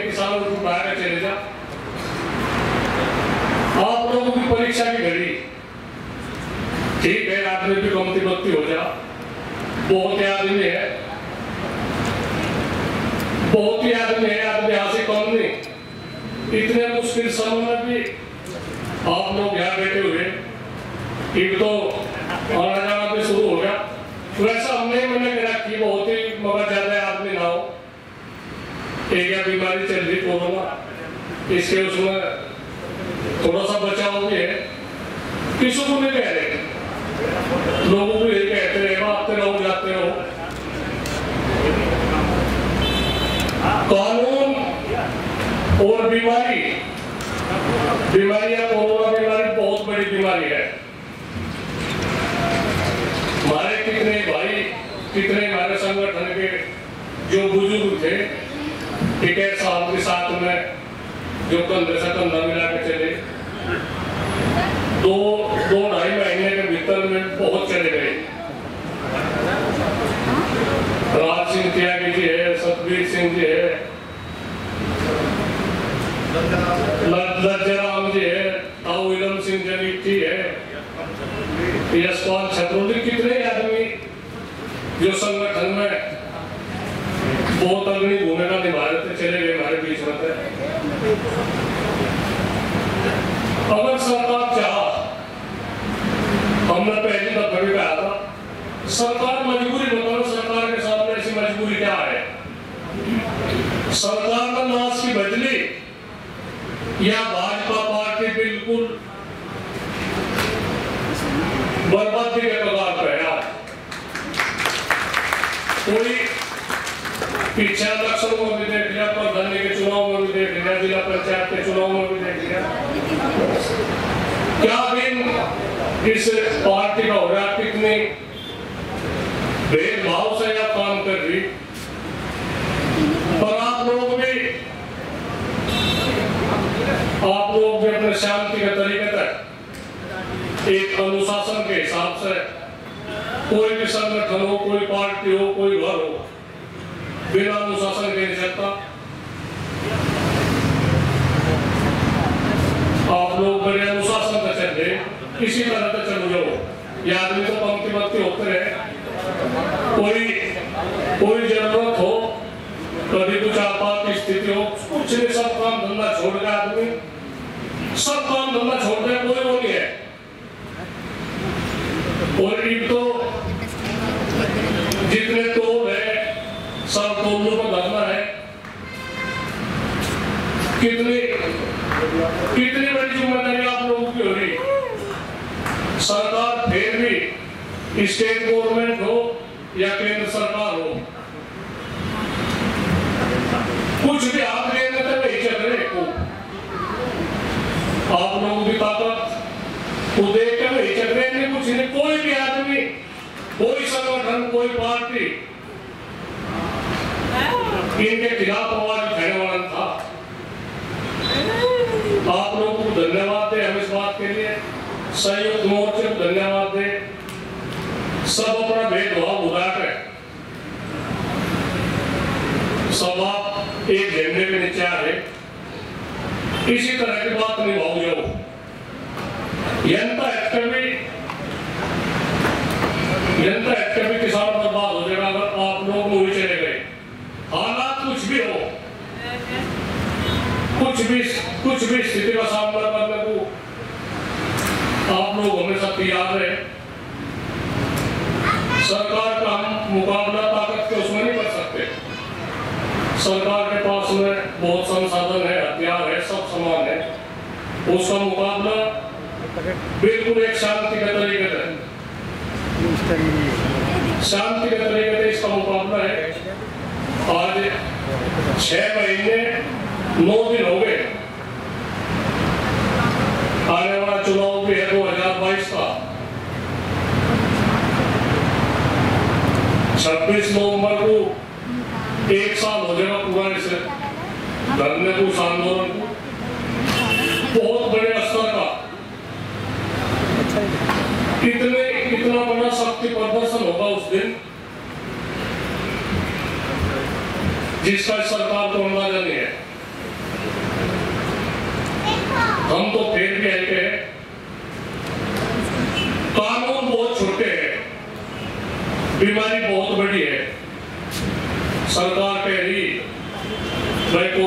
के किसानों को बाहर चले जा। आप लोगों की परीक्षा की घड़ी ठीक है, आदमी भी कमती बत्ती हो जा, बहुत आदमी है, बहुत ही आदमी है, आदमी यहाँ से कम नहीं। इतने मुश्किल समय में भी आप लोग यहाँ बैठे हुए, एक तो आना जाना भी शुरू हो गया। वैसा हमने मैंने कहा कि बहुत ही मगर ज्यादा आदमी ना हो, एक या बीमारी चल रही कोरोना, इसके उसमें थोड़ा सा बचाव भी है। किसी को नहीं कह रहे, लोगों को यही कहते रहे, आते रहो जाते रहो। कानून और बीमारियां, कोरोना बीमारी बहुत बड़ी बीमारी है। हमारे कितने भाई, कितने हमारे संगठन के जो बुजुर्ग थे, 21 साल के साथ में जो कंधे से कंधा मिला के चले, 2-2.5 महीने के भीतर में बहुत चले गए। राज सिंह त्यागी जी है, सतबीर सिंह जी है, लज्जराम जी है, ताऊलम सिंह जनीती है, यशपाल छत्रोली, कितने आदमी जो संगठन में बहुत अग्रणी भूमिका निभा रहे थे, चले गए हमारे बीच में थे। अगर सरकार चाह, हमने पहली दफा भी कहा था, सरकार मजबूरी बताओ, सरकार के सामने ऐसी मजबूरी क्या है? सरकार का नाश की बदली या भाजपा पार्टी बिल्कुल बर्बादी के कगार पर है। कोई पीछे इलेक्शन में भी देख लिया, प्रधानी के चुनाव में भी देख लिया, जिला पंचायत के चुनाव में भी देख लिया, क्या भी इस पार्टी का हो रहा, कितनी भेदभाव से यह काम कर रही। पर आप लोग भी अपने शांति के तरीके तक एक अनुशासन के हिसाब से, कोई भी संगठन हो, कोई पार्टी हो, कोई घर हो, बिना अनुशासन के नहीं सकता। आप लोग बड़े अनुशासन से चल रहे, किसी तरह से चल जाओ, ये आदमी तो पंक्ति बत्ती होते रहे। कोई जरूरत हो, कभी कुछ आपात स्थिति हो, कुछ नहीं, सब काम धंधा छोड़ के आदमी, सब काम धंधा छोड़ दे, कोई वो नहीं है। और एक तो जितने तोड़ है, सब तोड़ों को धरना है। कितनी बड़ी जिम्मेदारी आप लोगों की हो रही। सरकार फिर भी स्टेट गवर्नमेंट हो या केंद्र सरकार हो, कुछ भी हाथ लेने तो नहीं चल रहे को। आप लोगों की ताकत को देख कर नहीं चल रहे, कुछ नहीं। कोई भी आदमी, कोई संगठन, कोई पार्टी इनके खिलाफ आवाज उठाने वाला था। आप लोगों को धन्यवाद दे, हम इस बात के लिए संयुक्त मोर्चे को धन्यवाद दे। सब अपना भेदभाव उठाकर सब आप एक झंडे के नीचे आ रहे, इसी तरह की बात नहीं भाव जाओ। जनता भी किसान बर्बाद हो जाएगा अगर आप लोग मूवी चले गए। हालात कुछ भी हो, कुछ भी स्थिति का सामना करने को आप लोग हमेशा तैयार रहे। सरकार का हम मुकाबला ताकत के उसमें नहीं कर सकते। सरकार के पास में बहुत संसाधन है, हथियार है, सब समान है। उसका मुकाबला बिल्कुल एक शांति के तरीके से, शांति के तरीके से इसका मुकाबला है। आज 6 महीने 9 दिन हो गए, आने वाला चुनाव भी है 2022 का। 26 नवंबर को 1 साल हो जाएगा पूरा इसे धरने को, इस आंदोलन को। बहुत बड़े स्तर का इतना बड़ा शक्ति प्रदर्शन होगा उस दिन, जिसका सरकार को अंदाजा नहीं है।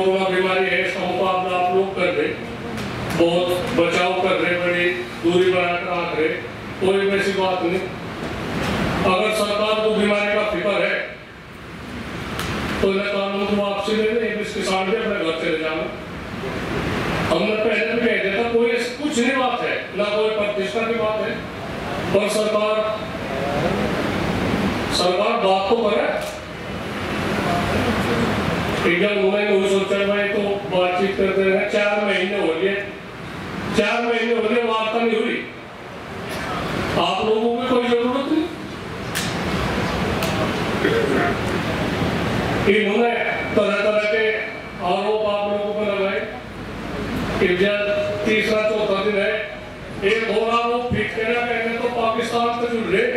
कोरोना बीमारी है इसका मुकाबला आप लोग कर रहे, बहुत बचाव कर रहे, बड़ी दूरी बनाकर रख रहे, कोई वैसी बात नहीं। अगर सरकार को बीमारी का फिक्र है तो इन्हें कानून को वापसी दे दे, इस किसान के अपने घर चले जाना। हमने पहले भी कह दिया था कोई कुछ नहीं बात है, ना कोई प्रतिष्ठा की बात है, पर सरकार बात तो करे। एकदम उन्होंने सोचा भाई तो बातचीत करते रहे, 4 महीने हो गए, 4 महीने हो गए, वार्ता नहीं हुई। आप लोगों की कोई जरूरत नहीं। इन्होंने तरह तरह के आरोप आप लोगों पर लगाए। तीसरा चौथा दिन है, एक और आरोप फिट कहने तो पाकिस्तान से जुड़ रहे,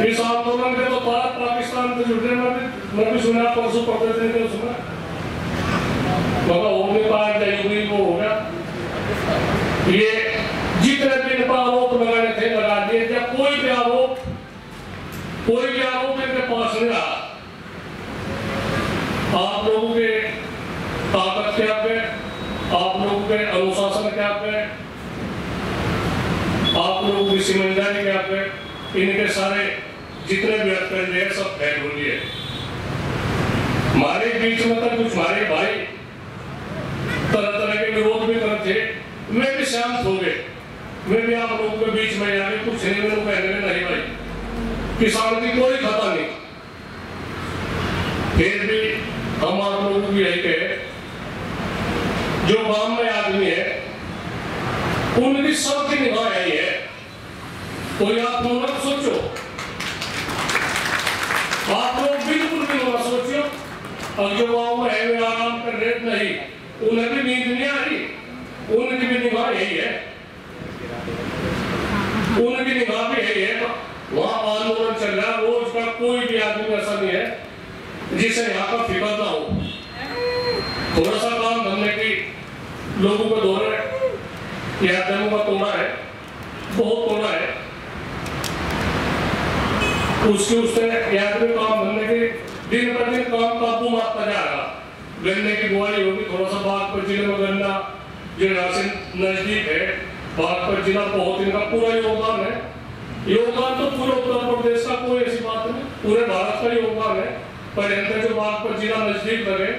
इस आंदोलन के तो पाकिस्तान से जुड़ रहे। मैं भी सुना परसों पढ़ते थे, सुना होने पार जाएगी वो हो गया। ये जितने दिन पर आरोप लगाने थे लगा दिए, जब कोई भी आरोप इनके पास नहीं रहा। आप लोगों के ताकत क्या पे, आप लोगों के अनुशासन क्या पे, आप लोगों की जिम्मेदारी क्या पे, इनके सारे जितने भी अटकल है सब फैल हो रही है। हमारे बीच में तक कुछ हमारे भाई तरह तरह के विरोध भी करते, मैं भी शांत हो गए, मैं भी आप लोगों के बीच में आगे कुछ नहीं, मैंने कहने नहीं भाई किसान की कोई खता नहीं। फिर भी हम आप लोगों की यही कहे, जो गांव में आदमी है उनकी सबकी निगाह यही है। कोई आप लोग मत सोचो, आप लोग बिल्कुल भी मत सोचो। अब जो गांव में है वे आराम कर रहे नहीं, उन्हें भी नींद नहीं आ रही, उनकी भी निगाह यही है, उनकी निगाह भी यही है। वहां आंदोलन चल रहा है, रोज का कोई भी आदमी ऐसा नहीं है जिसे यहाँ का फिक्र ना हो। थोड़ा सा काम धंधे की लोगों को दौरा है, या दमों का तोड़ा है, बहुत तोड़ा है, उससे याद में काम धंधे के दिन पर दिन काम काबू मारता जा रहा। गन्ने की बुआई होगी, थोड़ा सा बागपत जिले में गन्ना जो यहाँ से नजदीक है, बागपत जिला बहुत इनका पूरा योगदान है। योगदान तो पूरे उत्तर प्रदेश का, कोई ऐसी बात नहीं, पूरे भारत का योगदान है। पर इनका जो बागपत जिला नजदीक लगे,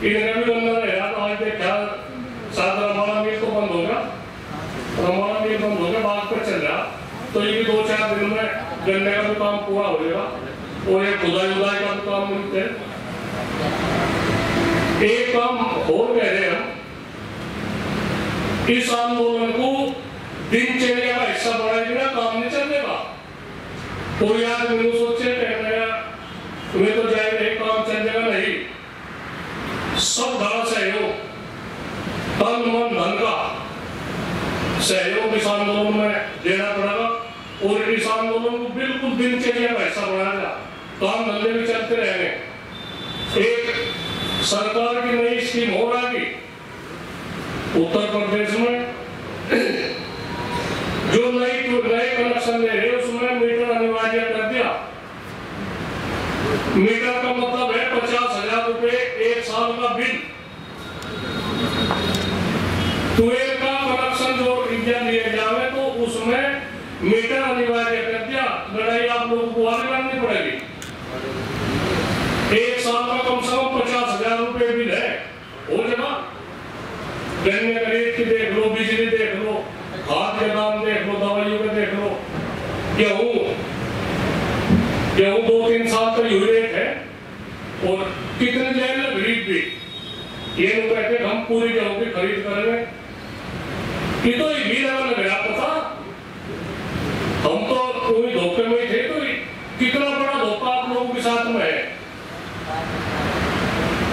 इनका भी गन्ना रहेगा। तो आज देखा साथ रमाना मिल तो बंद होगा, रमाना मिल बंद होगा, बागपत चल रहा, तो ये भी 2-4 दिन में गन्ने का भी काम पूरा हो जाएगा और एक खुदाई का भी काम मिलते हैं। एक काम और कह रहे हम, इस आंदोलन को दिनचर्या का हिस्सा बनाए बिना काम नहीं चलेगा। कोई आदमी सोचे तुम्हें तो जाए काम चल जाएगा, नहीं। सब धारा सहयोग, तन मन धन का सहयोग इस आंदोलन में देना पड़ेगा और इस आंदोलन को बिल्कुल दिनचर्या का हिस्सा बनाया। काम धंधे भी चलते रहेंगे। एक सरकार की नई स्कीम हो रहा है उत्तर प्रदेश में, जो नए कनेक्शन ले रहे उसमें मीटर अनिवार्य कर दिया। मीटर का मतलब है 50,000 रुपए 1 साल का बिल। ट्वेल्व का कनेक्शन जो इंडिया लिए जावे तो उसमें मीटर अनिवार्य कर दिया। लड़ाई आप लोगों को आगे लड़नी पड़ेगी। 1 साल का कम से कम 50,000 रुपए बिल है, हो जाएगा। गन्ने का रेट की देख लो, बिजली देख लो, खाद के दाम देख लो, दवाइयों के देख लो। गेहूं 2-3 साल का यही रेट है और कितने जाएंगे गरीब भी। ये लोग कहते हम पूरी गेहूं की खरीद करेंगे, ये तो एक भी लगा गया पता। हम तो कोई धोखे में थे, तो कितना बड़ा धोखा आप लोगों के साथ में है,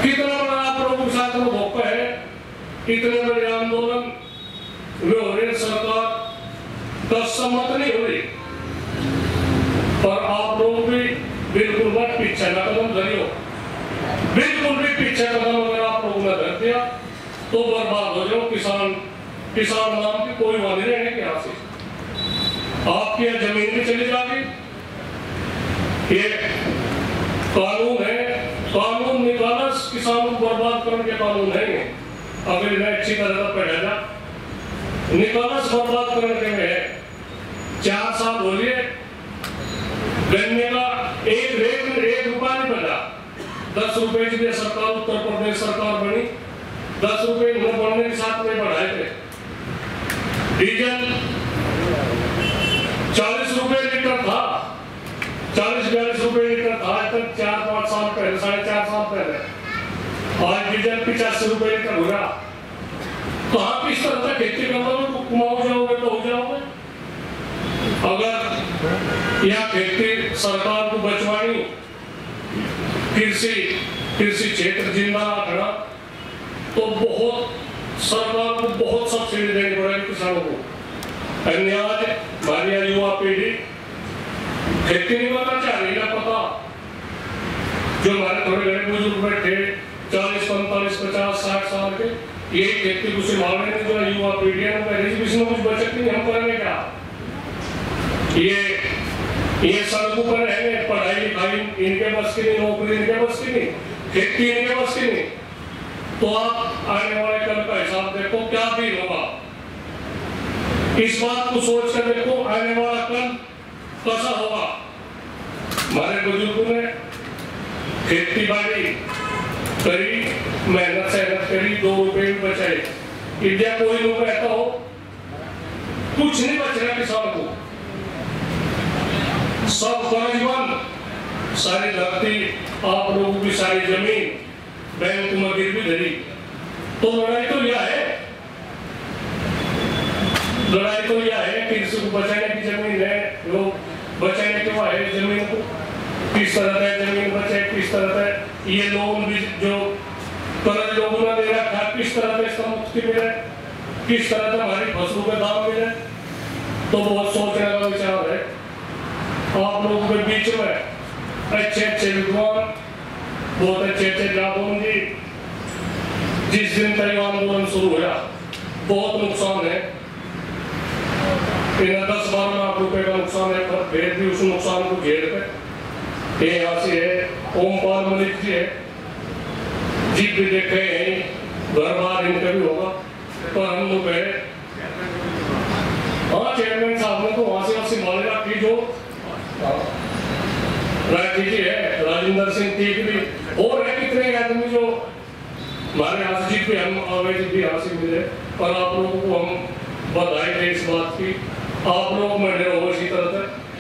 कितना बड़ा आप लोगों के साथ में धोखा है। इतने बड़े आंदोलन में हो रहे, सरकार का सम्मत नहीं हो रही, पर आप लोग भी बिल्कुल मत पीछे न कदम धरियो। बिल्कुल भी पीछे कदम अगर आप लोगों ने धर दिया तो बर्बाद हो जाओ। किसान नाम की कोई वाली रहने के यहाँ से आपकी जमीन भी चली जाएगी। ये कानून है, कानून निकाला किसानों को बर्बाद करने के कानून नहीं है। अगर इन्हें अच्छी तरह से पढ़ा जा, निकाला से बर्बाद करने के में है। 4 साल हो लिए गन्ने का एक रुपया नहीं बना। 10 रुपए की सरकार, उत्तर प्रदेश सरकार बनी, 10 रुपए बढ़ने के साथ में बढ़ाए थे। डीजल 40 रुपए लीटर था, 40-42 रुपए लीटर था तक 4-5 साल पहले, 4.5 साल पहले। आज डीजल 85 रुपए लीटर हो रहा। तो आप इस तरह से खेती करना हो जाओगे तो हो जाओगे। अगर यह खेती सरकार को बचवानी, कृषि क्षेत्र जिंदा रखना, तो बहुत सरकार को बहुत सब्सिडी देनी पड़ेगी किसानों को। अन्याय हमारी युवा पीढ़ी खेती नहीं करना चाह रही ना, पता जो हमारे थोड़े बड़े बुजुर्ग बैठे 40-45-50-60 साल के, ये खेती को संभालने में जो युवा पीढ़ी है पहले से कुछ बचत नहीं, हम करेंगे क्या? ये सड़कों पर रहने, पढ़ाई लिखाई इनके बस की नहीं, नौकरी इनके बस की नहीं, खेती इनके बस की नहीं। तो आप आने वाले कल का हिसाब देखो क्या भी होगा। इस बात को सोच कर देखो आने वाला कल कैसा होगा। हमारे बुजुर्गों ने खेती बाड़ी करी, मेहनत करी, 2 रुपए बचाए। इंडिया कोई लोग रहता हो, कुछ नहीं बच रहा किसान को, सब कर्जबन, सारी धरती, आप लोगों की सारी जमीन बैंक में गिरवी धरी। तो लड़ाई तो यह है कृषि को बचाने की जमीन है, लोग बचाने के बाद जमीन को किस तरह से जमीन बचे, किस तरह से ये लोन भी जो कर्ज लोगों ने दे रखा, किस तरह से इसका मुक्ति मिले, किस तरह से हमारी फसलों के दाम मिले। तो बहुत सोचने का विचार है। आप लोगों के बीच में अच्छे विद्वान, बहुत अच्छे जागोन जी, जिस दिन तक आंदोलन शुरू हुआ बहुत नुकसान है, 10-12 लाख रुपए का नुकसान है, पर फिर भी उस नुकसान को घेर कर यहाँ से है ओमपाल मलिक जी है, जीप भी देखे हैं, घर बार इनका भी होगा, पर हम लोग है चेयरमैन साहब ने तो वहां से संभालेगा कि जो राठी जी है, राजेंद्र सिंह ठीक भी और है, कितने आदमी जो हमारे यहाँ से जीत भी हम आवेश भी यहाँ से मिले। पर आप लोगों को हम बधाई दें इस बात की, आप लोग में इसी तरह से